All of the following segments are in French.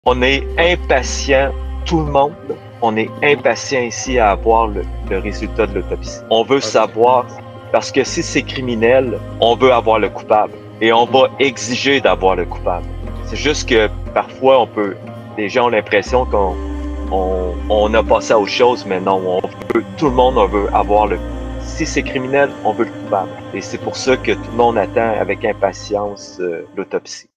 On est impatient, tout le monde, on est impatient ici à avoir le résultat de l'autopsie. On veut savoir, parce que si c'est criminel, on veut avoir le coupable et on va exiger d'avoir le coupable. C'est juste que parfois les gens ont l'impression qu'on a passé à autre chose, mais non, tout le monde veut avoir si c'est criminel, on veut le coupable. Et c'est pour ça que tout le monde attend avec impatience l'autopsie.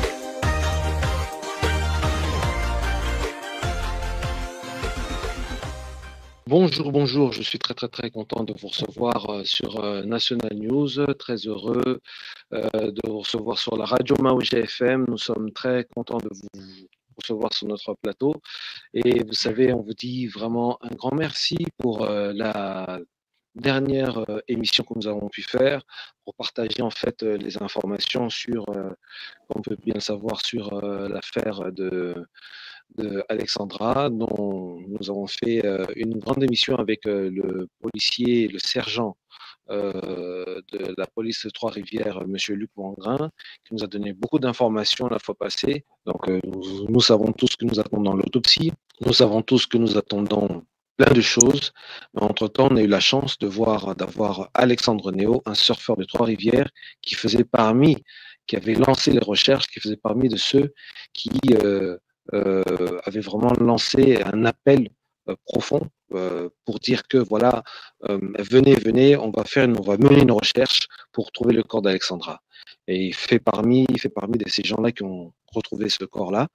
Bonjour, bonjour, je suis très content de vous recevoir sur National News, très heureux de vous recevoir sur la radio Maouja FM. Nous sommes très contents de vous recevoir sur notre plateau et vous savez, on vous dit vraiment un grand merci pour la dernière émission que nous avons pu faire pour partager en fait les informations sur, on peut bien le savoir, sur l'affaire de Alexandra, dont nous avons fait une grande émission avec le policier, le sergent de la police de Trois-Rivières, Monsieur Luc Wangrin, qui nous a donné beaucoup d'informations la fois passée. Donc, nous savons tous que nous attendons l'autopsie, nous savons tous que nous attendons plein de choses, mais entre-temps, on a eu la chance d'avoir Alexandre Néo, un surfeur de Trois-Rivières, qui avait lancé les recherches, qui faisait parmi de ceux qui avait vraiment lancé un appel profond pour dire que voilà, venez, on va mener une recherche pour trouver le corps d'Alexandra. Et il fait parmi de ces gens-là qui ont retrouvé ce corps-là.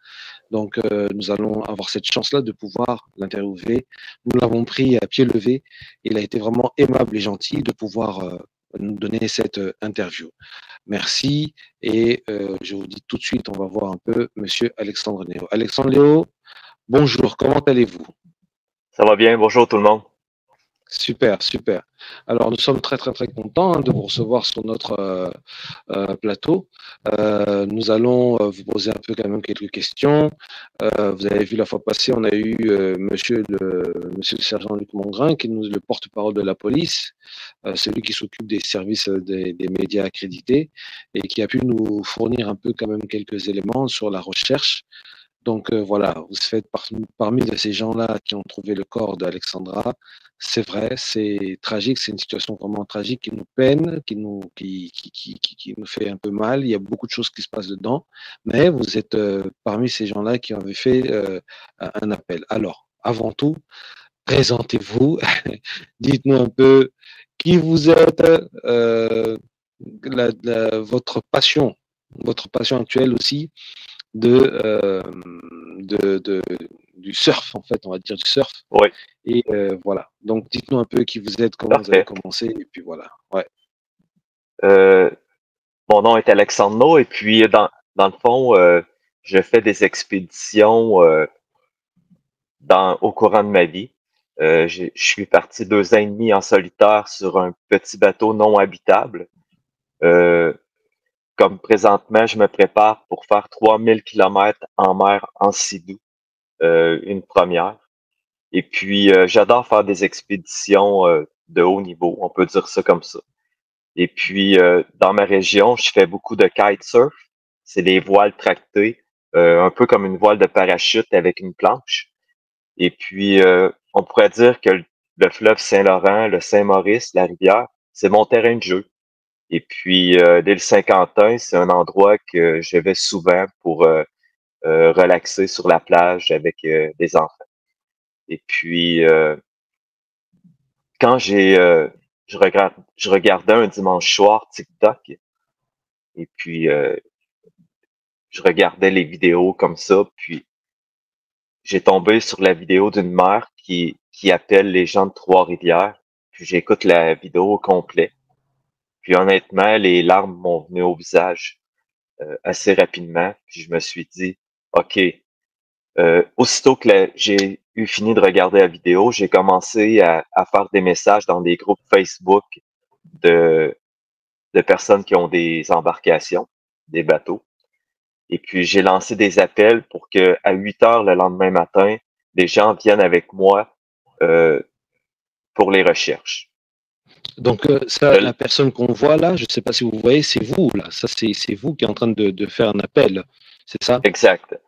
Donc, nous allons avoir cette chance-là de pouvoir l'interviewer. Nous l'avons pris à pied levé. Il a été vraiment aimable et gentil de pouvoir nous donner cette interview. Merci. Et je vous dis tout de suite, on va voir un peu Monsieur Alexandre Néo. Alexandre Néo, bonjour, comment allez-vous? Ça va bien, bonjour tout le monde. Super. Alors, nous sommes très contents de vous recevoir sur notre plateau. Nous allons vous poser un peu quand même quelques questions. Vous avez vu la fois passée, on a eu monsieur le sergent Luc Mongrain, qui est le porte-parole de la police, celui qui s'occupe des services des médias accrédités et qui a pu nous fournir un peu quand même quelques éléments sur la recherche. Donc voilà, vous faites parmi de ces gens-là qui ont trouvé le corps d'Alexandra. C'est vrai, c'est tragique, c'est une situation vraiment tragique qui nous peine, qui nous fait un peu mal. Il y a beaucoup de choses qui se passent dedans, mais vous êtes parmi ces gens-là qui avaient fait un appel. Alors, avant tout, présentez-vous, dites-nous un peu qui vous êtes, votre passion actuelle aussi du surf, en fait, on va dire du surf. Oui. Et voilà. Donc, dites-nous un peu qui vous êtes, comment vous avez commencé, et puis voilà. Ouais. Mon nom est Alexandre Néo, et puis dans le fond, je fais des expéditions au courant de ma vie. Je suis parti 2 ans et demi en solitaire sur un petit bateau non habitable. Comme présentement, je me prépare pour faire 3000 kilomètres en mer en Sidou, une première. Et puis, j'adore faire des expéditions de haut niveau, on peut dire ça comme ça. Et puis, dans ma région, je fais beaucoup de kitesurf. C'est des voiles tractées, un peu comme une voile de parachute avec une planche. Et puis, on pourrait dire que le fleuve Saint-Laurent, le Saint-Maurice, la rivière, c'est mon terrain de jeu. Et puis, dès le Saint-Quentin, c'est un endroit que je vais souvent pour relaxer sur la plage avec des enfants. Et puis, quand je regardais un dimanche soir TikTok, et puis je regardais les vidéos comme ça, puis j'ai tombé sur la vidéo d'une mère qui appelle les gens de Trois-Rivières, puis j'écoute la vidéo au complet. Puis honnêtement, les larmes m'ont venu au visage assez rapidement, puis je me suis dit, OK, aussitôt que j'ai eu fini de regarder la vidéo, j'ai commencé à faire des messages dans des groupes Facebook de personnes qui ont des embarcations, des bateaux. Et puis, j'ai lancé des appels pour que à 8 heures le lendemain matin, des gens viennent avec moi pour les recherches. Donc, ça, la personne qu'on voit là, je ne sais pas si vous voyez, c'est vous, là. Ça, c'est vous qui êtes en train de faire un appel, c'est ça? Exact.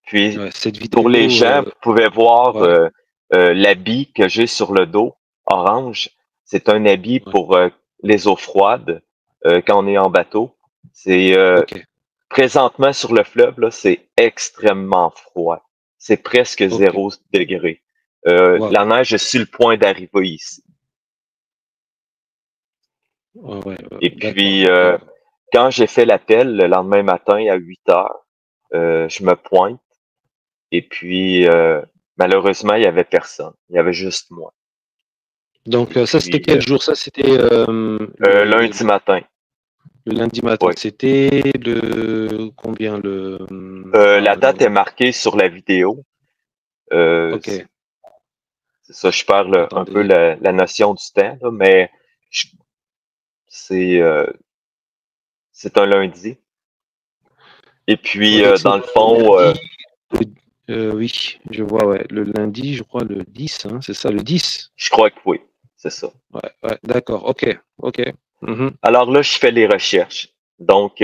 Puis, Ouais, cette pour les vidéo, gens, vous pouvez voir ouais, l'habit que j'ai sur le dos, orange. C'est un habit ouais, pour les eaux froides quand on est en bateau. C'est ok, présentement sur le fleuve, là, c'est extrêmement froid. C'est presque ok, 0 degré. wow, La neige est sur le point d'arriver ici. ouais, ouais, Et d'accord, puis, d'accord. quand j'ai fait l'appel le lendemain matin à 8 heures, je me pointe et puis malheureusement, il y avait personne. Il y avait juste moi. Donc, Et ça, c'était puis quel jour? Ça, c'était lundi matin, le lundi matin. oui. C'était le combien La date est marquée sur la vidéo. Euh, ok, c'est c'est ça, je perds un peu attendez. la notion du temps, là, mais je- c'est c'est un lundi. Et puis, Ouais, dans c'est le le fond, lundi. Oui, je vois, ouais. Le lundi, je crois, le 10, hein, c'est ça, le 10. je crois que oui, c'est ça. Ouais, ouais, d'accord, ok, ok. Mhm, Alors là, je fais les recherches. Donc,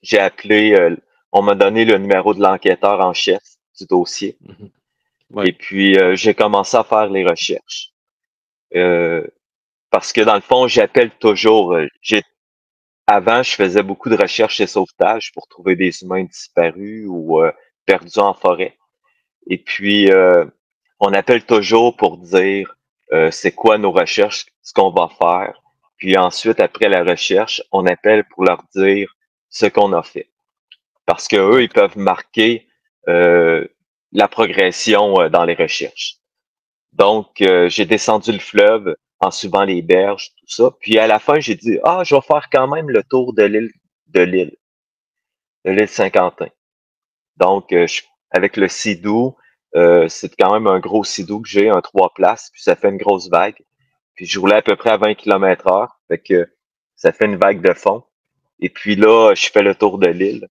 j'ai appelé, on m'a donné le numéro de l'enquêteur en chef du dossier. mhm. Ouais. Et puis, j'ai commencé à faire les recherches. Euh, Parce que dans le fond, j'appelle toujours. Avant, je faisais beaucoup de recherches et sauvetage pour trouver des humains disparus ou perdus en forêt. Et puis, on appelle toujours pour dire c'est quoi nos recherches, ce qu'on va faire. Puis ensuite, après la recherche, on appelle pour leur dire ce qu'on a fait. Parce que eux, ils D'accord. peuvent marquer euh, la progression dans les recherches. Donc, j'ai descendu le fleuve en suivant les berges, tout ça. Puis à la fin, j'ai dit, ah, je vais faire quand même le tour de l'île, de l'île Saint-Quentin. Donc, avec le Sea-Doo, c'est quand même un gros Sea-Doo que j'ai, un 3 places, puis ça fait une grosse vague. Puis je roulais à peu près à 20 km/h, fait que ça fait une vague de fond. Et puis là, je fais le tour de l'île.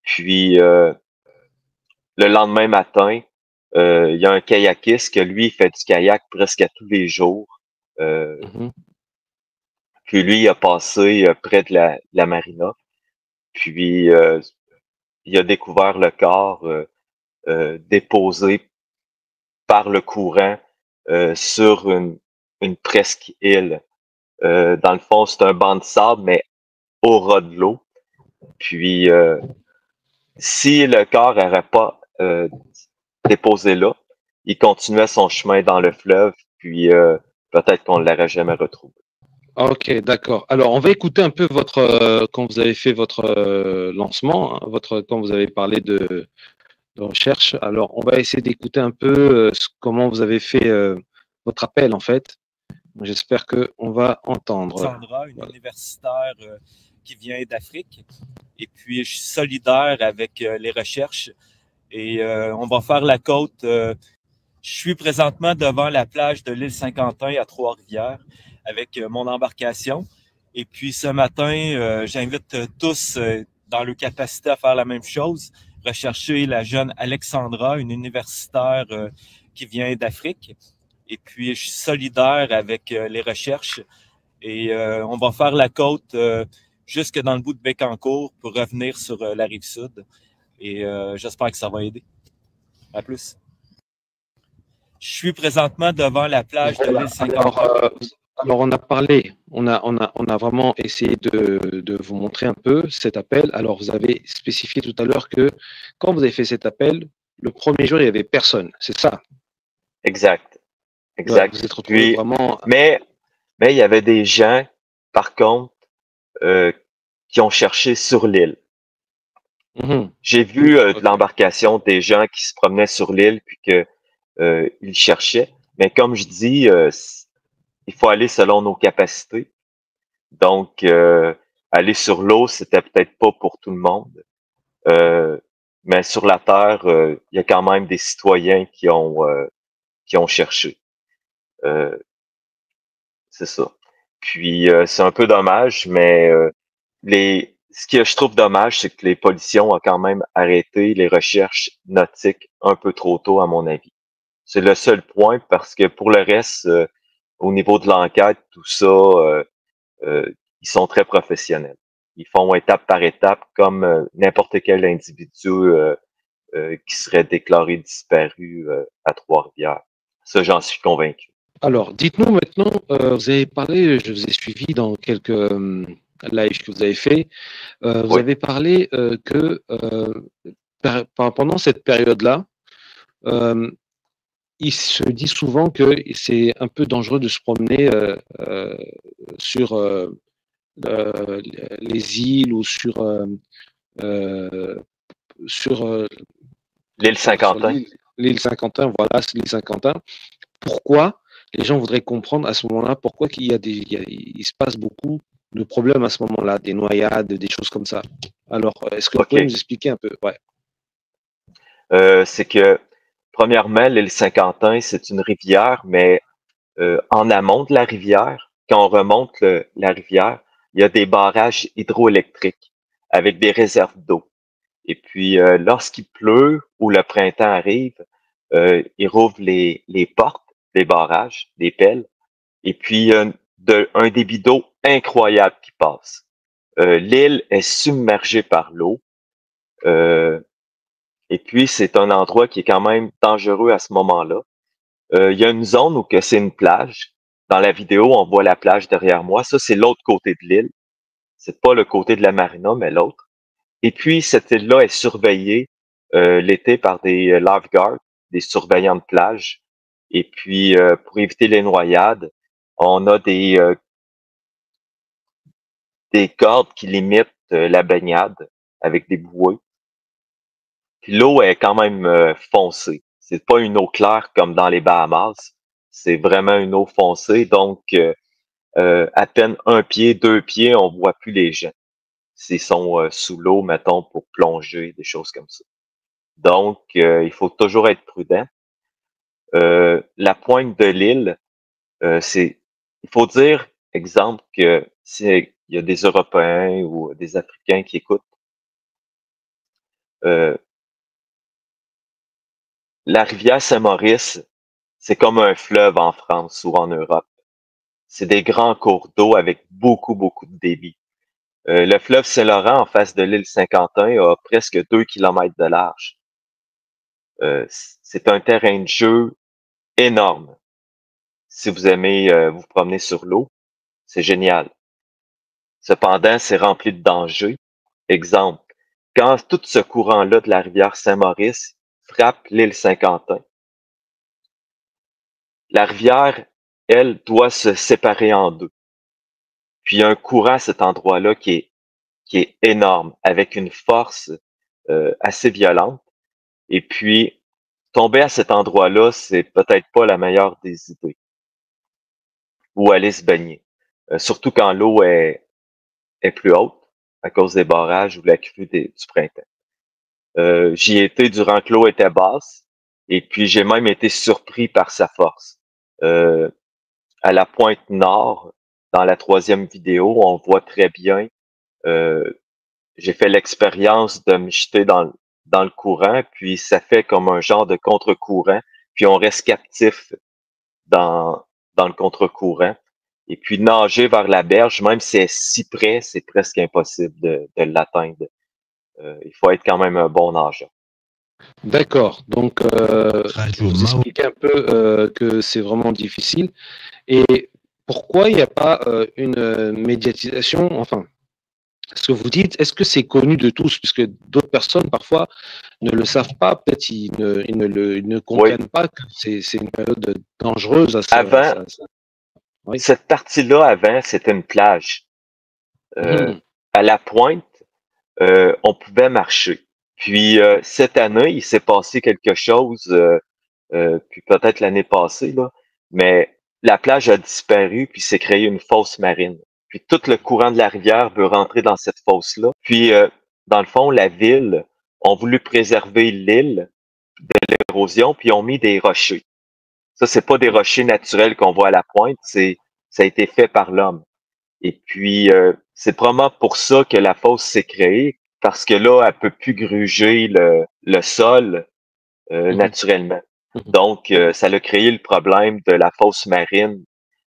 Puis le lendemain matin, il y a un kayakiste que lui, il fait du kayak presque à tous les jours. Euh, Mhm. Puis lui, il a passé près de la marina. Puis il a découvert le corps déposé par le courant sur une presqu'île. Dans le fond, c'est un banc de sable, mais au ras de l'eau. Puis si le corps n'aurait pas déposé là, il continuait son chemin dans le fleuve, puis peut-être qu'on ne l'aurait jamais retrouvé. Ok, d'accord. Alors, on va écouter un peu votre quand vous avez fait votre lancement, hein, quand vous avez parlé de recherche. Alors, on va essayer d'écouter un peu comment vous avez fait votre appel, en fait. J'espère que on va entendre. Sandra, une Voilà. universitaire qui vient d'Afrique. Et puis, je suis solidaire avec les recherches et on va faire la côte. Je suis présentement devant la plage de l'île Saint-Quentin à Trois-Rivières avec mon embarcation. Et puis, ce matin, j'invite tous dans leur capacité à faire la même chose, rechercher la jeune Alexandra, une universitaire qui vient d'Afrique. Et puis, je suis solidaire avec les recherches et on va faire la côte jusque dans le bout de Bécancour pour revenir sur la rive sud. Et j'espère que ça va aider. À plus. Je suis présentement devant la plage de l'île Voilà. Saint-Quentin. Alors, on a parlé, on a vraiment essayé de vous montrer un peu cet appel. Alors, vous avez spécifié tout à l'heure que quand vous avez fait cet appel, le premier jour, il n'y avait personne. C'est ça. Exact, Ouais, vous exact. êtes retrouvé Puis, vraiment. mais, mais il y avait des gens, par contre, euh, qui ont cherché sur l'île. Mhm. J'ai vu de Ok. l'embarcation des gens qui se promenaient sur l'île puis que ils cherchaient. Mais comme je dis, il faut aller selon nos capacités. Donc, aller sur l'eau, c'était peut-être pas pour tout le monde. Euh, mais sur la terre, il y a quand même des citoyens qui ont cherché. Euh, c'est ça. Puis c'est un peu dommage, mais ce que je trouve dommage, c'est que les policiers ont quand même arrêté les recherches nautiques un peu trop tôt, à mon avis. C'est le seul point parce que pour le reste, au niveau de l'enquête, tout ça, ils sont très professionnels. Ils font étape par étape comme n'importe quel individu qui serait déclaré disparu à Trois-Rivières. Ça, j'en suis convaincu. Alors, dites-nous maintenant, vous avez parlé, je vous ai suivi dans quelques lives que vous avez fait, vous Oui. avez parlé que pendant cette période-là, il se dit souvent que c'est un peu dangereux de se promener sur les îles ou sur L'île Saint-Quentin. l'île Saint-Quentin, voilà, c'est l'île Saint-Quentin. Pourquoi les gens voudraient comprendre à ce moment-là pourquoi il se passe beaucoup de problèmes à ce moment-là, des noyades, des choses comme ça. Alors, est-ce que vous pouvez nous expliquer un peu? Ouais. C'est que, premièrement, l'île Saint-Quentin, c'est une rivière, mais en amont de la rivière, quand on remonte la rivière, il y a des barrages hydroélectriques avec des réserves d'eau. Et puis, lorsqu'il pleut ou le printemps arrive, ils rouvrent les portes des barrages, des pelles, et puis un débit d'eau incroyable qui passe. L'île est submergée par l'eau. Et puis, c'est un endroit qui est quand même dangereux à ce moment-là. Il y a une zone où que c'est une plage. Dans la vidéo, on voit la plage derrière moi. Ça, c'est l'autre côté de l'île. C'est pas le côté de la marina, mais l'autre. Et puis, cette île-là est surveillée l'été par des lifeguards, des surveillants de plage. Et puis, pour éviter les noyades, on a des cordes qui limitent la baignade avec des bouées. Puis l'eau est quand même foncée. C'est pas une eau claire comme dans les Bahamas. C'est vraiment une eau foncée. Donc, à peine un pied, 2 pieds, on voit plus les gens. S'ils sont sous l'eau, mettons, pour plonger, des choses comme ça. Donc, il faut toujours être prudent. La pointe de l'île, il faut dire, exemple, que s'il y a des Européens ou des Africains qui écoutent, la rivière Saint-Maurice, c'est comme un fleuve en France ou en Europe. C'est des grands cours d'eau avec beaucoup, beaucoup de débit. Le fleuve Saint-Laurent, en face de l'île Saint-Quentin, a presque 2 kilomètres de large. C'est un terrain de jeu énorme. Si vous aimez vous promener sur l'eau, c'est génial. Cependant, c'est rempli de dangers. Exemple, quand tout ce courant-là de la rivière Saint-Maurice frappe l'île Saint-Quentin, la rivière, elle, doit se séparer en deux. Puis il y a un courant à cet endroit-là qui est énorme, avec une force assez violente. Et puis, tomber à cet endroit-là, c'est peut-être pas la meilleure des idées. Ou aller se baigner. Surtout quand l'eau est plus haute, à cause des barrages ou la crue du printemps. J'y étais durant que l'eau était basse, et puis j'ai même été surpris par sa force. À la pointe nord, dans la 3e vidéo, on voit très bien, j'ai fait l'expérience de me jeter dans le courant, puis ça fait comme un genre de contre-courant, puis on reste captif dans le contre-courant. Et puis nager vers la berge, même si c'est si près, c'est presque impossible de l'atteindre. Il faut être quand même un bon nageur. D'accord. Donc, vous expliquez un peu que c'est vraiment difficile. Et pourquoi il n'y a pas une médiatisation, enfin, ce que vous dites, est-ce que c'est connu de tous? Puisque d'autres personnes, parfois, ne le savent pas, peut-être ils ne comprennent pas que c'est une période dangereuse. Avant, oui. cette partie-là, avant, c'était une plage. À la pointe, on pouvait marcher. Puis cette année, il s'est passé quelque chose, puis peut-être l'année passée, là, mais la plage a disparu, puis s'est créé une fosse marine. Puis tout le courant de la rivière veut rentrer dans cette fosse-là. Puis, dans le fond, la ville a voulu préserver l'île de l'érosion, puis ont mis des rochers. Ça, c'est pas des rochers naturels qu'on voit à la pointe, ça a été fait par l'homme. Et puis, c'est probablement pour ça que la fosse s'est créée, parce que là, elle peut plus gruger le sol naturellement. Donc, ça a créé le problème de la fosse marine.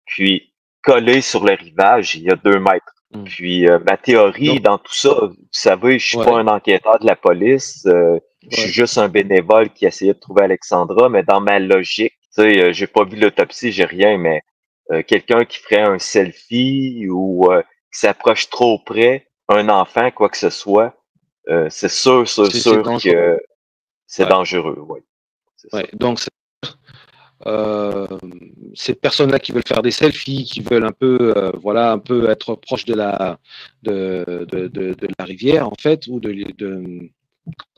Puis, collé sur le rivage, il y a 2 mètres. Puis, ma théorie dans tout ça, vous savez, je suis pas un enquêteur de la police. je suis juste un bénévole qui essayait de trouver Alexandra, mais dans ma logique, tu sais, j'ai pas vu l'autopsie, j'ai rien, mais quelqu'un qui ferait un selfie ou qui s'approche trop près, un enfant, quoi que ce soit, c'est sûr, C'est sûr dangereux. que c'est Ouais. dangereux, oui. Ouais. Donc, ces personnes-là qui veulent faire des selfies, qui veulent un peu, voilà, un peu être proche de la rivière, en fait, ou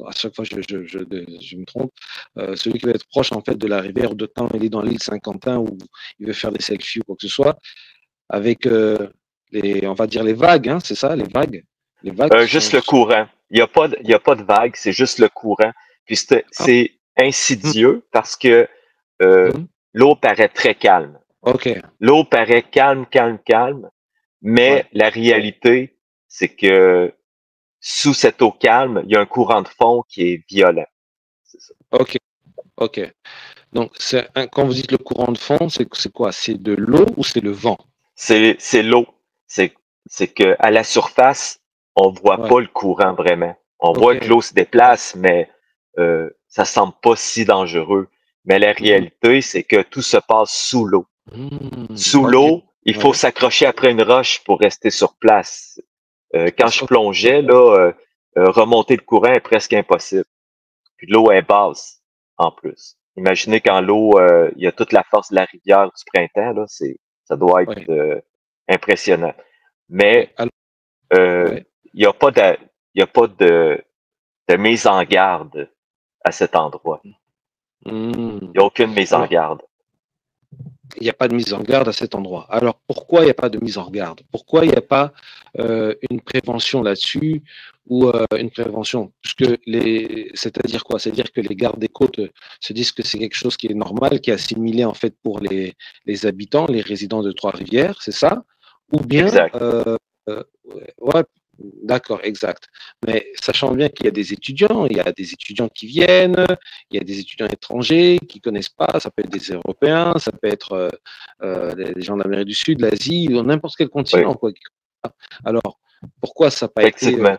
à chaque fois je me trompe, celui qui veut être proche, en fait, de la rivière, de quand il est dans l'île Saint-Quentin, où il veut faire des selfies ou quoi que ce soit, avec on va dire les vagues, hein, c'est ça, les vagues. Les vagues Juste le courant. Il y a pas de vague, c'est juste le courant. Puis Ah, c'est insidieux parce que euh, mhm. l'eau paraît très calme. Ok, L'eau paraît calme, calme, calme, mais ouais, la réalité, c'est que sous cette eau calme, il y a un courant de fond qui est violent. C'est ça. ok, ok. Donc, quand vous dites le courant de fond, c'est quoi? C'est de l'eau ou c'est le vent? C'est l'eau. C'est, c'est que à la surface, on voit Ouais, pas le courant vraiment. On voit que ok. l'eau se déplace, mais ça semble pas si dangereux. Mais la Mhm. réalité, c'est que tout se passe sous l'eau. Sous Ok, l'eau, il faut ouais. s'accrocher après une roche pour rester sur place. Quand je Ok, plongeais, là, remonter le courant est presque impossible. Puis l'eau est basse, en plus. Imaginez quand l'eau, il y a toute la force de la rivière du printemps, là, ça doit être ouais, impressionnant. ouais. Mais Alors, euh, ouais. il n'y a pas il y a pas de mise en garde à cet endroit. Hmm. Il n'y a aucune mise en Alors, garde. il n'y a pas de mise en garde à cet endroit. Alors, pourquoi il n'y a pas de mise en garde? Pourquoi il n'y a pas une prévention là-dessus ou une prévention? C'est-à-dire quoi? C'est-à-dire que les gardes des côtes se disent que c'est quelque chose qui est normal, qui est assimilé en fait pour les habitants, les résidents de Trois-Rivières, c'est ça? Ou bien, Exact. ouais, d'accord, exact. Mais sachant bien qu'il y a des étudiants, il y a des étudiants qui viennent, il y a des étudiants étrangers qui connaissent pas, ça peut être des Européens, ça peut être les gens d'Amérique du Sud, l'Asie, n'importe quel Oui, continent, quoi. Alors, pourquoi ça n'a pas été. effectivement.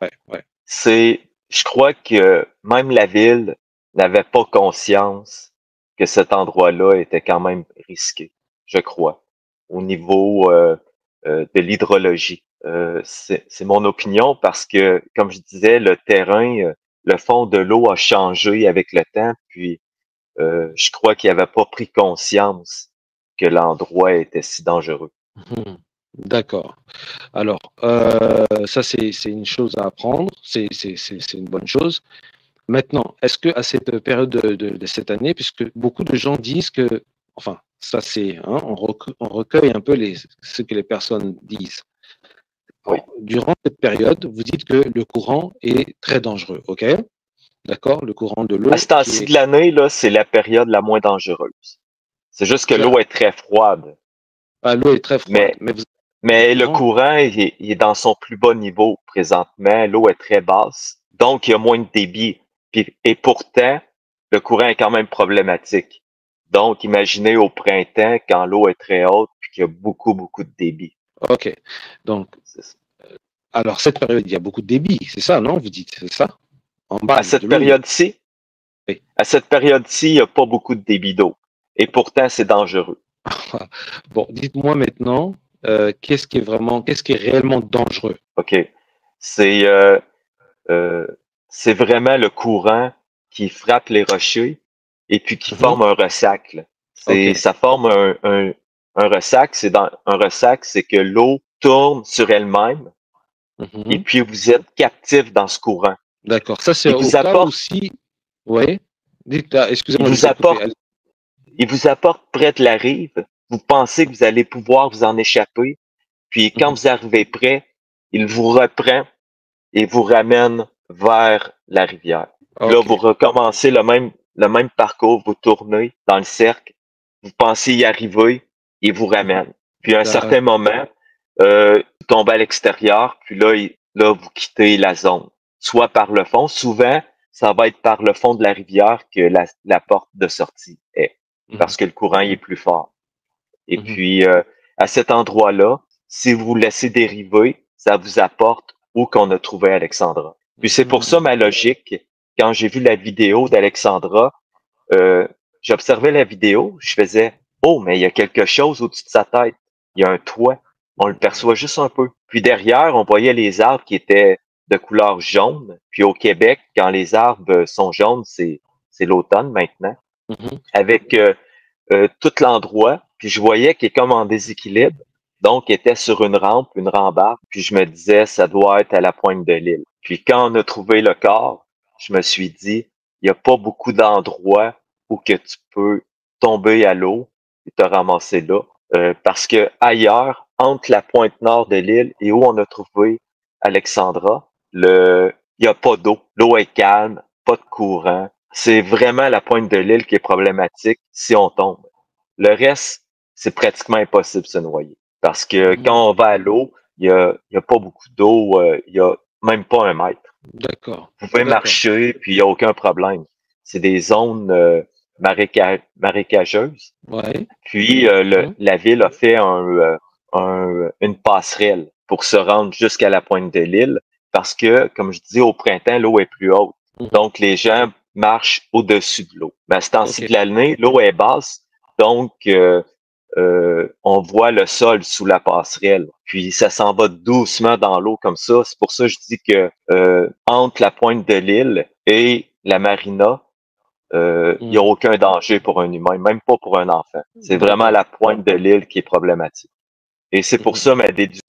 Ouais, ouais. Je crois que même la ville n'avait pas conscience que cet endroit-là était quand même risqué, je crois, au niveau de l'hydrologie. C'est mon opinion parce que, comme je disais, le terrain, le fond de l'eau a changé avec le temps, puis je crois qu'il n'avait pas pris conscience que l'endroit était si dangereux. Mhm. D'accord. Alors, ça, c'est une chose à apprendre, c'est une bonne chose. Maintenant, est-ce que à cette période de cette année, puisque beaucoup de gens disent que, enfin, ça c'est, hein, on recueille un peu ce que les personnes disent. Oui. Durant cette période, vous dites que le courant est très dangereux, ok? D'accord? Le courant de À ce l'eau qui temps-ci est. de l'année, là, c'est la période la moins dangereuse. C'est juste que l'eau est très froide. L'eau est très froide, Mais, mais vous avez du mais le courant. courant, il est dans son plus bas niveau présentement. L'eau est très basse. Donc, il y a moins de débit. Et pourtant, le courant est quand même problématique. Donc, imaginez au printemps, quand l'eau est très haute, puis qu'il y a beaucoup, beaucoup de débit. Ok. Donc, C'est ça. alors cette période, il y a beaucoup de débit, c'est ça, non? Vous dites, c'est ça? En bas À de cette l'eau, il y a. période-ci, Oui. à cette période-ci, il n'y a pas beaucoup de débit d'eau. Et pourtant, c'est dangereux. Bon, dites-moi maintenant, qu'est-ce qui est réellement dangereux? OK. C'est euh, Euh, c'est vraiment le courant qui frappe les rochers et puis qui Mhm. forme un ressac, là. Ok. Ça forme un ressac. Un ressac, c'est que l'eau tourne sur elle-même et Mhm. puis vous êtes captif dans ce courant. D'accord. Ça, c'est Il au vous cas où apporte, si. Oui. Dites, il excusez-moi, je vous vous ai coupé. apporte, il vous apporte près de la rive. Vous pensez que vous allez pouvoir vous en échapper. Puis quand Mhm. vous arrivez près, il vous reprend et vous ramène vers la rivière. Puis là, Ok. vous recommencez le même parcours, vous tournez dans le cercle, vous pensez y arriver, et vous ramène. Puis à un D'ac- certain moment, vous tombez à l'extérieur, puis là, là, vous quittez la zone. Soit par le fond, souvent, ça va être par le fond de la rivière que la porte de sortie est, Mhm. parce que le courant il est plus fort. Et Mhm. puis, à cet endroit-là, si vous vous laissez dériver, ça vous apporte où qu'on a trouvé Alexandra. Puis c'est pour ça Mhm. ma logique, quand j'ai vu la vidéo d'Alexandra, j'observais la vidéo, je faisais oh, mais il y a quelque chose au-dessus de sa tête. Il y a un toit. On le perçoit juste un peu. Puis derrière, on voyait les arbres qui étaient de couleur jaune. Puis au Québec, quand les arbres sont jaunes, c'est l'automne maintenant. Avec tout l'endroit. Puis je voyais qu'il est comme en déséquilibre. Donc, il était sur une rambarde. Puis je me disais, ça doit être à la pointe de l'île. Puis quand on a trouvé le corps, je me suis dit, il n'y a pas beaucoup d'endroits où que tu peux tomber à l'eau et te ramasser là. Parce que ailleurs, entre la pointe nord de l'île et où on a trouvé Alexandra, il n'y a pas d'eau. L'eau est calme, pas de courant. C'est vraiment la pointe de l'île qui est problématique si on tombe. Le reste, c'est pratiquement impossible de se noyer. Parce que quand on va à l'eau, il y a pas beaucoup d'eau, il y a même pas 1 mètre. D'accord. Vous pouvez marcher, puis il n'y a aucun problème. C'est des zones marécageuses. Ouais. Puis la ville a fait une passerelle pour se rendre jusqu'à la pointe de l'île parce que, comme je dis, au printemps, l'eau est plus haute. Donc, les gens marchent au-dessus de l'eau. Mais à ce temps-ci de l'année, l'eau est basse, donc on voit le sol sous la passerelle. Puis ça s'en va doucement dans l'eau comme ça. C'est pour ça que je dis que entre la pointe de l'île et la marina, il n'y a aucun danger pour un humain, même pas pour un enfant. C'est vraiment la pointe de l'île qui est problématique. Et c'est pour ça ma déduction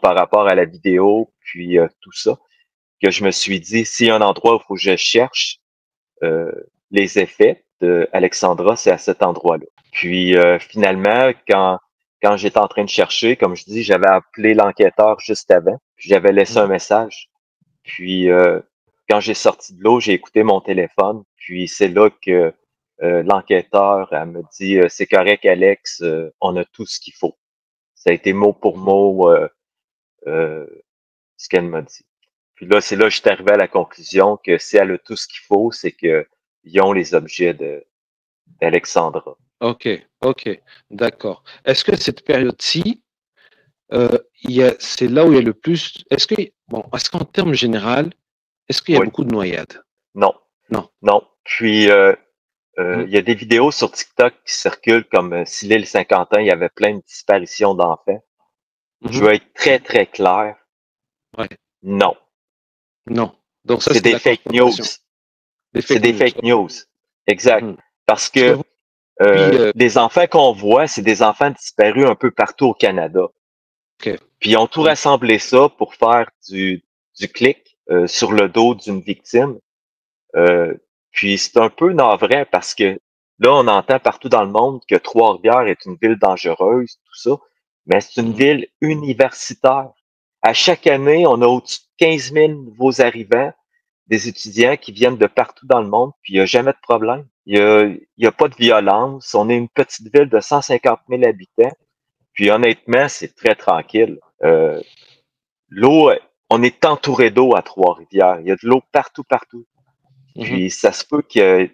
par rapport à la vidéo, puis tout ça, que je me suis dit, s'il y a un endroit où il faut que je cherche les effets d'Alexandra, c'est à cet endroit-là. Puis finalement, quand j'étais en train de chercher, comme je dis, j'avais appelé l'enquêteur juste avant, puis j'avais laissé un message. Puis quand j'ai sorti de l'eau, j'ai écouté mon téléphone, puis c'est là que l'enquêteur elle me dit c'est correct, Alex, on a tout ce qu'il faut. Ça a été mot pour mot ce qu'elle m'a dit. Puis là, c'est là que je suis arrivé à la conclusion que si elle a tout ce qu'il faut, c'est qu'ils ont les objets d'Alexandra. Ok, d'accord. Est-ce que cette période-ci, c'est là où il y a le plus. Est-ce qu'en termes général, est-ce qu'il y a beaucoup de noyades? Non. Non. Non. Puis il y a des vidéos sur TikTok qui circulent comme si l'île Saint-Quentin, il y avait plein de disparitions d'enfants. Je veux être très, très clair. Ouais. Non. Non. Donc ça, c'est des fake news. C'est des fake news. Exact. Parce que les enfants qu'on voit, c'est des enfants disparus un peu partout au Canada. Okay. Puis ils ont tout rassemblé ça pour faire du clic sur le dos d'une victime. Puis c'est un peu navrant parce que là, on entend partout dans le monde que Trois-Rivières est une ville dangereuse, tout ça, mais c'est une ville universitaire. À chaque année, on a au-dessus de 15 000 nouveaux arrivants, des étudiants qui viennent de partout dans le monde, puis il n'y a jamais de problème. Il y a pas de violence. On est une petite ville de 150 000 habitants. Puis honnêtement, c'est très tranquille. L'eau, on est entouré d'eau à Trois-Rivières. Il y a de l'eau partout, partout. Puis ça se peut que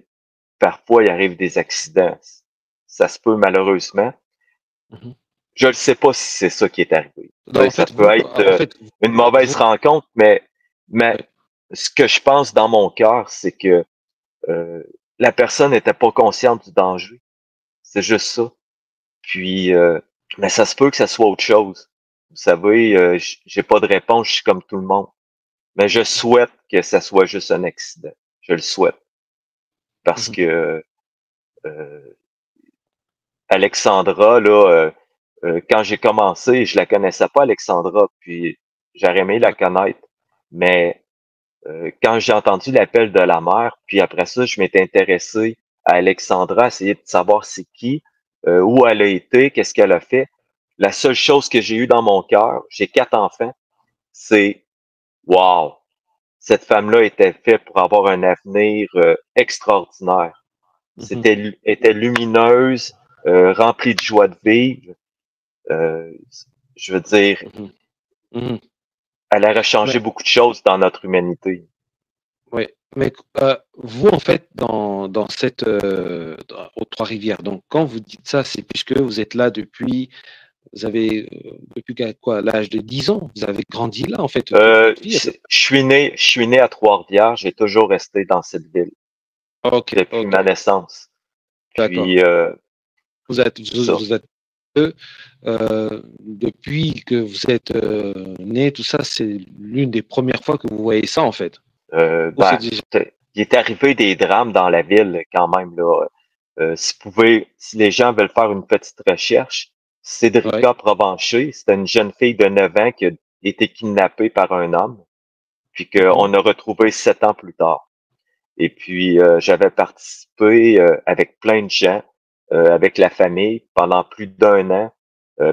parfois il arrive des accidents. Ça se peut malheureusement. Je ne sais pas si c'est ça qui est arrivé. Ça peut être une mauvaise rencontre, mais ce que je pense dans mon cœur, c'est que la personne n'était pas consciente du danger. C'est juste ça. Puis, mais ça se peut que ça soit autre chose. Vous savez, j'ai pas de réponse, je suis comme tout le monde. Mais je souhaite que ça soit juste un accident. Je le souhaite. Parce que Alexandra, là, quand j'ai commencé, je la connaissais pas, Alexandra, puis j'aurais aimé la connaître. Mais quand j'ai entendu l'appel de la mère, puis après ça, je m'étais intéressé à Alexandra, essayer de savoir c'est qui, où elle a été, qu'est-ce qu'elle a fait. La seule chose que j'ai eue dans mon cœur, j'ai 4 enfants, c'est wow, cette femme-là était faite pour avoir un avenir extraordinaire. Était lumineuse, remplie de joie de vivre. Je veux dire, elle aurait changé beaucoup de choses dans notre humanité. Oui, mais vous, en fait, dans cette aux Trois-Rivières, donc quand vous dites ça, c'est puisque vous êtes là depuis Vous avez, depuis quoi, l'âge de 10 ans, vous avez grandi là, en fait, toute votre vie. Je suis né à Trois-Rivières. J'ai toujours resté dans cette ville Ok, depuis ok, ma naissance. d'accord. Puis, ça. Vous êtes depuis que vous êtes né, tout ça, c'est l'une des premières fois que vous voyez ça, en fait. Ou c'est Ben, déjà... il est arrivé des drames dans la ville quand même, là. Si les gens veulent faire une petite recherche, Ouais. Cédrica Provencher, c'était une jeune fille de 9 ans qui a été kidnappée par un homme, puis Mhm, qu'on a retrouvé 7 ans plus tard. Et puis, j'avais participé avec plein de gens, avec la famille, pendant plus d'1 an,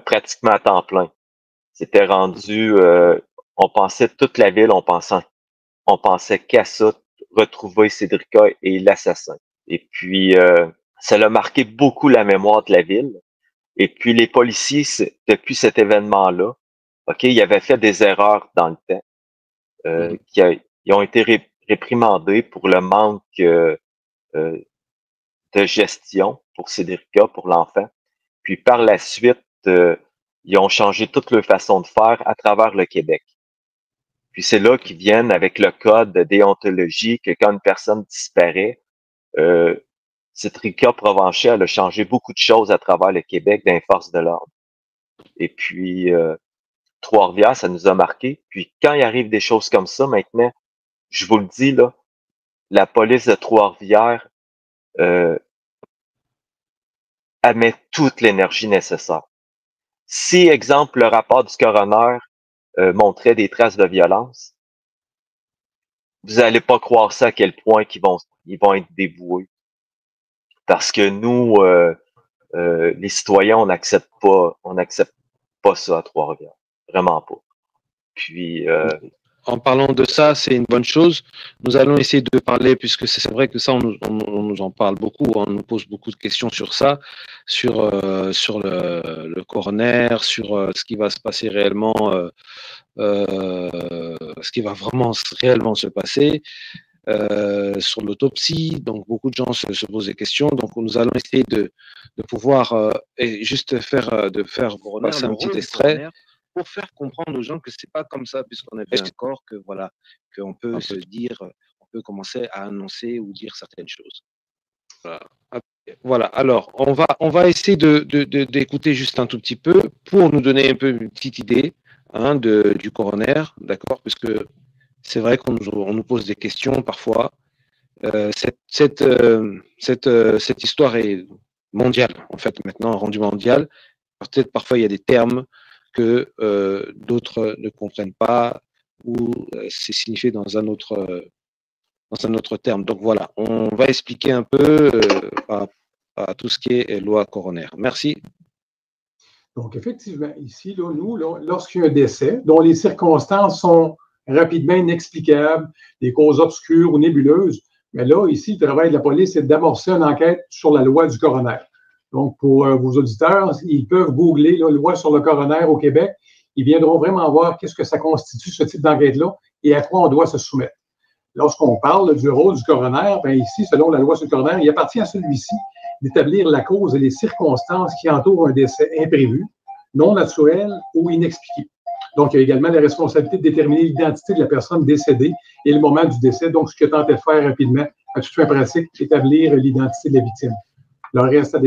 pratiquement à temps plein. C'était rendu, on pensait toute la ville, on pensait qu'à ça, retrouver Cédrica et l'assassin. Et puis, ça a marqué beaucoup la mémoire de la ville. Et puis, les policiers, depuis cet événement-là, OK, ils avaient fait des erreurs dans le temps, mhm. ils ont été réprimandés pour le manque euh, de gestion pour Cédrica, pour l'enfant. Puis, par la suite, ils ont changé toute leur façon de faire à travers le Québec. Puis c'est là qu'ils viennent avec le code de déontologie que quand une personne disparaît, euh, Citrica Provencher, elle a changé beaucoup de choses à travers le Québec dans les forces de l'ordre. Et puis, Trois-Rivières, ça nous a marqué. Puis quand il arrive des choses comme ça, maintenant, je vous le dis, là, la police de Trois-Rivières, euh, elle met toute l'énergie nécessaire. Si, exemple, le rapport du coroner montrait des traces de violence, vous n'allez pas croire ça à quel point ils vont être dévoués. Parce que nous, les citoyens, on n'accepte pas ça à Trois-Rivières. Vraiment pas. Puis, En parlant de ça, c'est une bonne chose. Nous allons essayer de parler, puisque c'est vrai que ça, on nous en parle beaucoup, on nous pose beaucoup de questions sur ça, sur le coroner, sur ce qui va se passer réellement, ce qui va vraiment réellement se passer, sur l'autopsie. Donc, beaucoup de gens se posent des questions. Donc, nous allons essayer de pouvoir et juste faire vous passer un petit extrait pour faire comprendre aux gens que c'est pas comme ça, puisqu'on a vu un corps, que voilà, qu'on peut se dire, on peut commencer à annoncer ou dire certaines choses. Voilà. Voilà. Alors, on va essayer d'écouter juste un tout petit peu pour nous donner un peu une petite idée du coroner, d'accord, puisque c'est vrai on nous pose des questions parfois. Cette histoire est mondiale, en fait, maintenant rendue mondiale. Peut-être parfois il y a des termes que d'autres ne comprennent pas ou c'est signifié dans un autre terme. Donc voilà, on va expliquer un peu à tout ce qui est loi coroner. Merci. Donc, effectivement, ici, là, nous, lorsqu'il y a un décès dont les circonstances sont rapidement inexplicables, des causes obscures ou nébuleuses, mais là, ici, le travail de la police, c'est d'amorcer une enquête sur la loi du coroner. Donc, pour vos auditeurs, ils peuvent googler la loi sur le coroner au Québec. Ils viendront vraiment voir qu'est-ce que ça constitue, ce type d'enquête-là, et à quoi on doit se soumettre. Lorsqu'on parle du rôle du coroner, bien ici, selon la loi sur le coroner, il appartient à celui-ci d'établir la cause et les circonstances qui entourent un décès imprévu, non naturel ou inexpliqué. Donc, il y a également la responsabilité de déterminer l'identité de la personne décédée et le moment du décès. Donc, ce que tentait de faire rapidement, à toute fin pratique, établir l'identité de la victime. Le reste à des...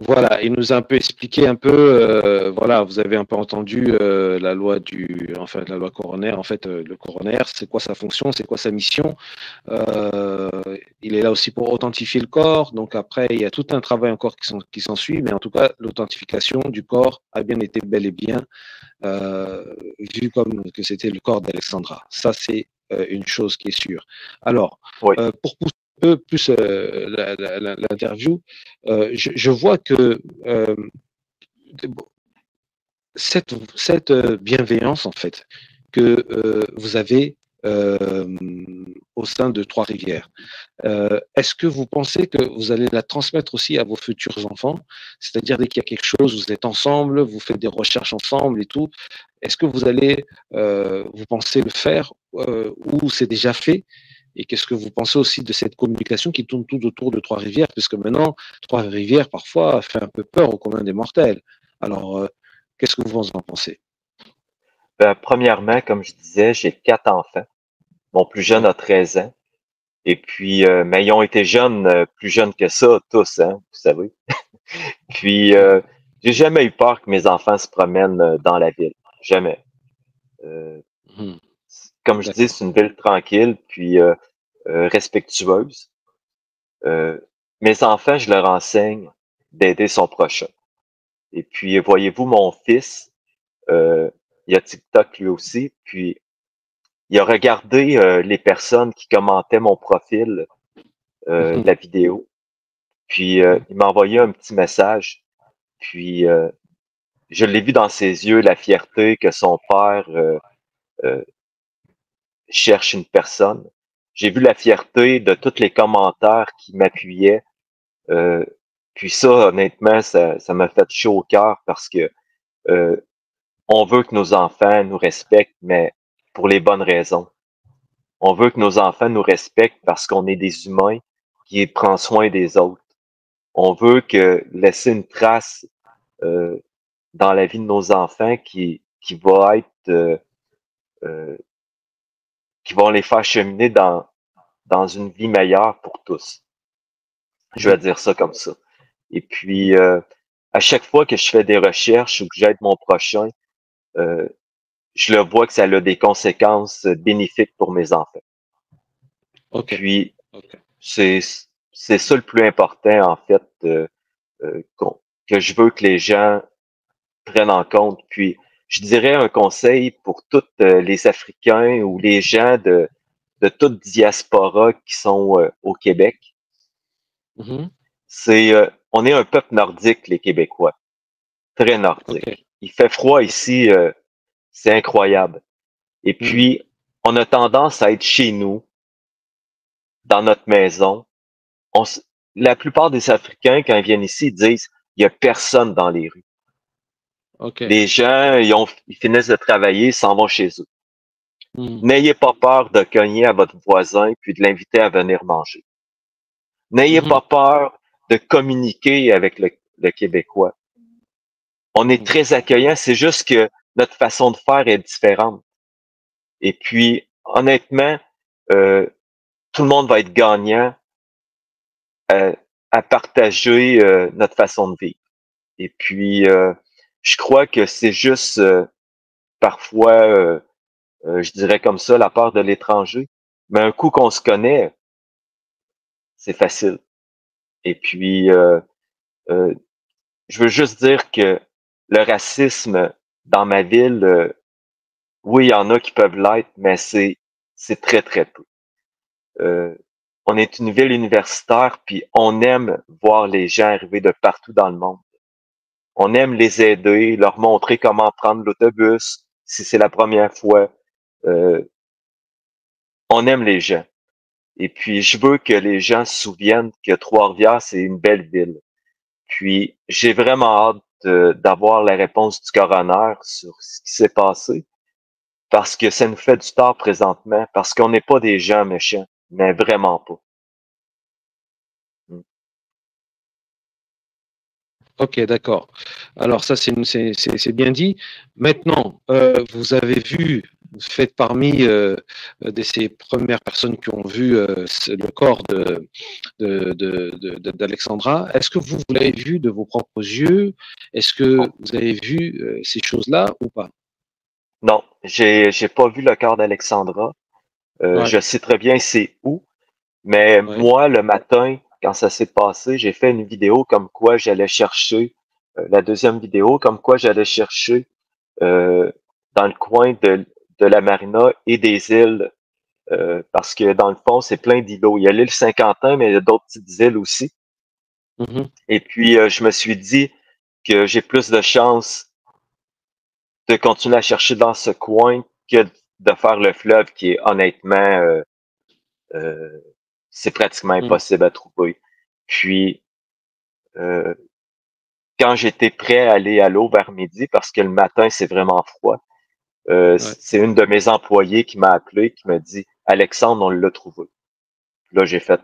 Voilà, il nous a un peu expliqué un peu, voilà, vous avez un peu entendu la loi la loi coroner, en fait, le coroner, c'est quoi sa fonction, c'est quoi sa mission. Il est là aussi pour authentifier le corps, donc après, il y a tout un travail encore qui s'ensuit, mais en tout cas, l'authentification du corps a bien été bel et bien vu comme que c'était le corps d'Alexandra. Ça, c'est une chose qui est sûre. Alors, oui. pour pousser un peu plus l'interview, je vois que cette bienveillance, en fait, que vous avez au sein de Trois-Rivières, est-ce que vous pensez que vous allez la transmettre aussi à vos futurs enfants? C'est-à-dire, dès qu'il y a quelque chose, vous êtes ensemble, vous faites des recherches ensemble et tout, est-ce que vous allez, vous pensez le faire ou c'est déjà fait? Et qu'est-ce que vous pensez aussi de cette communication qui tourne tout autour de Trois-Rivières, puisque maintenant, Trois-Rivières, parfois, fait un peu peur au commun des mortels. Alors, qu'est-ce que vous en pensez? Premièrement, comme je disais, j'ai 4 enfants. Mon plus jeune a 13 ans. Et puis, mais ils ont été jeunes, plus jeunes que ça, tous, hein, vous savez. Puis, j'ai jamais eu peur que mes enfants se promènent dans la ville. Jamais. Euh, Mhm. Comme je dis, D'accord. c'est une ville tranquille, puis respectueuse. Euh, Mes enfants, je leur enseigne d'aider son prochain. Et puis, voyez-vous, mon fils, euh, il a TikTok lui aussi, puis il a regardé les personnes qui commentaient mon profil de Mhm. la vidéo. Puis, Mhm. il m'a envoyé un petit message. Puis, je l'ai vu dans ses yeux, la fierté que son père euh, cherche une personne. J'ai vu la fierté de tous les commentaires qui m'appuyaient. Euh, Puis ça, honnêtement, ça m'a fait chaud au cœur parce que euh, on veut que nos enfants nous respectent, mais pour les bonnes raisons. On veut que nos enfants nous respectent parce qu'on est des humains qui prennent soin des autres. On veut que laisser une trace euh, dans la vie de nos enfants qui va être euh, qui vont les faire cheminer dans une vie meilleure pour tous. Je vais Mhm. dire ça comme ça. Et puis, à chaque fois que je fais des recherches ou que j'aide mon prochain, euh, je le vois que ça a des conséquences bénéfiques pour mes enfants. OK. Puis, OK. c'est c'est ça le plus important, en fait, que je veux que les gens prennent en compte. Puis, je dirais un conseil pour tous les Africains ou les gens de toute diaspora qui sont au Québec. Mhm. On est un peuple nordique, les Québécois, très OK. nordique. Il fait froid ici, c'est incroyable. Et Mhm. puis, on a tendance à être chez nous, dans notre maison. On, s- la plupart des Africains, quand ils viennent ici, ils disent, il y a personne dans les rues. OK. Les gens, ils finissent de travailler, ils s'en vont chez eux. Mhm. N'ayez pas peur de cogner à votre voisin puis de l'inviter à venir manger. N'ayez Mhm. pas peur de communiquer avec le Québécois. On est Mhm. très accueillant, c'est juste que notre façon de faire est différente. Et puis, honnêtement, euh, tout le monde va être gagnant à, à partager notre façon de vivre. Et puis, je crois que c'est juste parfois, je dirais comme ça, la peur de l'étranger. Mais un coup qu'on se connaît, c'est facile. Et puis, euh, je veux juste dire que le racisme dans ma ville, oui, il y en a qui peuvent l'être, mais c'est très, très peu. Euh, on est une ville universitaire, puis on aime voir les gens arriver de partout dans le monde. On aime les aider, leur montrer comment prendre l'autobus, si c'est la première fois. Euh, on aime les gens. Et puis, je veux que les gens se souviennent que Trois-Rivières, c'est une belle ville. Puis, j'ai vraiment hâte d'avoir la réponse du coroner sur ce qui s'est passé, parce que ça nous fait du tort présentement, parce qu'on n'est pas des gens méchants, mais vraiment pas. Mm. OK, d'accord. Alors ça, c'est bien dit. Maintenant, vous avez vu, vous faites parmi de ces premières personnes qui ont vu le corps d'Alexandra. Est-ce que vous l'avez vu de vos propres yeux? Est-ce que Oh, vous avez vu ces choses-là ou pas? non, j'ai pas vu le corps d'Alexandra. Ouais, Je sais très bien c'est où, mais ouais. moi, le matin, quand ça s'est passé, j'ai fait une vidéo comme quoi j'allais chercher, la deuxième vidéo, comme quoi j'allais chercher euh, dans le coin de la marina et des îles, parce que dans le fond, c'est plein d'îlots. Il y a l'île Saint-Quentin, mais il y a d'autres petites îles aussi. Mhm. Et puis, je me suis dit que j'ai plus de chances de continuer à chercher dans ce coin que de faire le fleuve qui est honnêtement, euh, c'est pratiquement Mhm. impossible à trouver. Puis, euh, quand j'étais prêt à aller à l'eau vers midi, parce que le matin, c'est vraiment froid, Ouais. c'est une de mes employées qui m'a appelé, qui m'a dit, Alexandre, on l'a trouvé. Là, j'ai fait,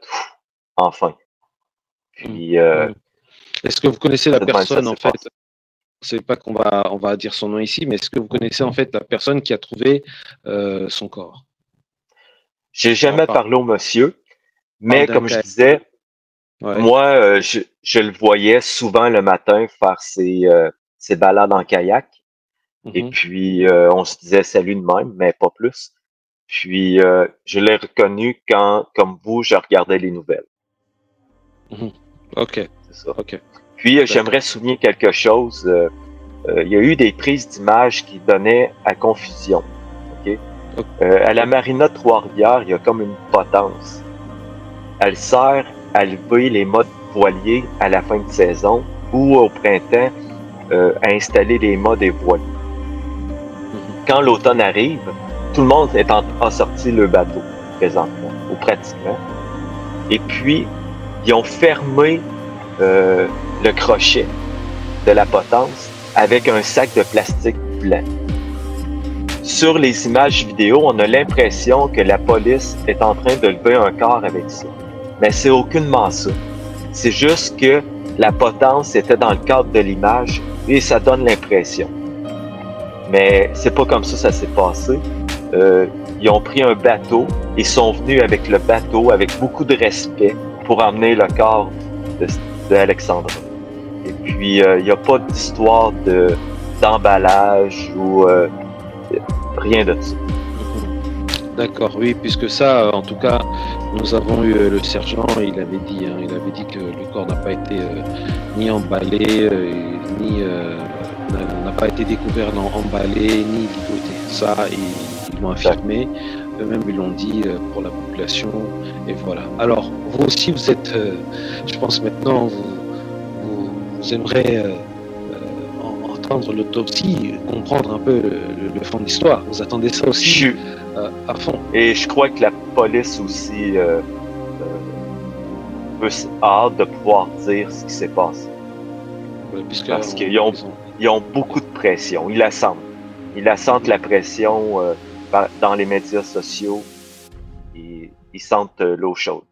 enfin. Puis, est-ce que vous connaissez la de même, ça personne, en s'est fait? passé. C'est pas on va dire son nom ici, mais est-ce que vous connaissez en fait la personne qui a trouvé son corps? J'ai On jamais parle, parlé au monsieur, on parle mais d'un comme je cas. disais, Ouais. moi, je le voyais souvent le matin faire ses balades en kayak. Et Mhm, puis, on se disait salut de même, mais pas plus. Puis, je l'ai reconnu quand, comme vous, je regardais les nouvelles. mhm. Ok, C'est ça. ok, Puis, d'accord. j'aimerais souligner quelque chose. Il y a eu des prises d'images qui donnaient à confusion. OK? Ok. À la marina de Trois-Rivières, il y a comme une potence. Elle sert à lever les mâts voiliers à la fin de saison ou au printemps à installer les mâts des voiliers. Mhm. Quand l'automne arrive, tout le monde a sorti le bateau présentement, ou pratiquement. Et puis, ils ont fermé le crochet de la potence avec un sac de plastique blanc. Sur les images vidéo, on a l'impression que la police est en train de lever un corps avec ça. Mais c'est aucunement ça. C'est juste que la potence était dans le cadre de l'image et ça donne l'impression. Mais c'est pas comme ça s'est passé. Ils ont pris un bateau et sont venus avec le bateau avec beaucoup de respect pour emmener le corps de Alexandra. Et puis, il n'y a pas d'histoire d'emballage ou rien de ça. D'accord, oui, puisque ça, en tout cas, nous avons eu le sergent, il avait dit que le corps n'a pas été ni emballé, ni n'a pas été découvert non emballé, ni ligoté. Ça, ils l'ont affirmé, eux-mêmes ils l'ont dit pour la population, et voilà. Alors, vous aussi, vous êtes, je pense maintenant, vous aimerez entendre l'autopsie, comprendre un peu le fond de l'histoire. Vous attendez ça aussi à fond. Et je crois que la police aussi a hâte de pouvoir dire ce qui s'est passé. Parce qu'ils ont beaucoup de pression. Ils la sentent. Ils la sentent, la pression dans les médias sociaux. Ils sentent l'eau chaude.